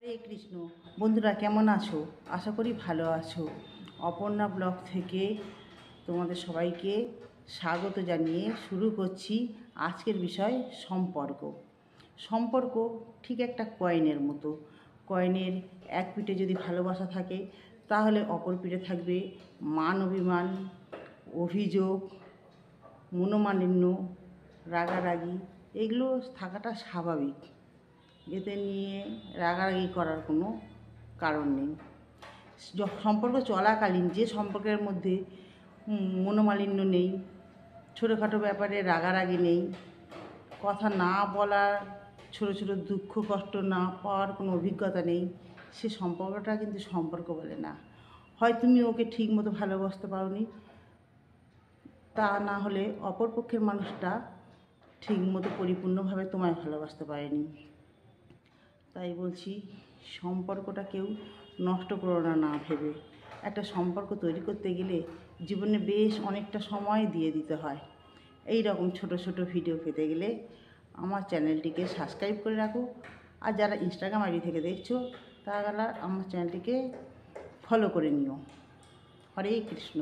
হরে কৃষ্ণ। বন্ধুরা কেমন আছো? আশা করি ভালো আছো। অপর্ণা ব্লগ থেকে তোমাদের সবাইকে স্বাগত জানিয়ে শুরু করছি আজকের বিষয় সম্পর্ক। সম্পর্ক ঠিক একটা কয়েনের মতো। কয়েনের এক পিঠে যদি ভালোবাসা থাকে তাহলে অপর পিঠে থাকবে মান অভিমান, অভিযোগ, মনোমালিন্য, রাগারাগি। এগুলো থাকাটা স্বাভাবিক। এতে নিয়ে রাগারাগি করার কোনো কারণ নেই। সম্পর্ক চলাকালীন যে সম্পর্কের মধ্যে মনোমালিন্য নেই, ছোটোখাটো ব্যাপারে রাগারাগি নেই, কথা না বলার, ছোটো ছোটো দুঃখ কষ্ট না পাওয়ার কোনো অভিজ্ঞতা নেই, সে সম্পর্কটা কিন্তু সম্পর্ক বলে না। হয় তুমি ওকে ঠিক মতো ভালোবাসতে পারোনি, তা না হলে অপর পক্ষের মানুষটা ঠিক মতো পরিপূর্ণভাবে তোমায় ভালোবাসতে পারেনি। তাই বলছি, সম্পর্কটা কেউ নষ্ট করো না ভেবে। একটা সম্পর্ক তৈরি করতে গেলে জীবনে বেশ অনেকটা সময় দিয়ে দিতে হয়। এই রকম ছোট ছোট ভিডিও পেতে গেলে আমার চ্যানেলটিকে সাবস্ক্রাইব করে রাখো। আর যারা ইনস্টাগ্রাম আইডি থেকে দেখছো তারা আমার চ্যানেলটিকে ফলো করে নিও। হরে কৃষ্ণ।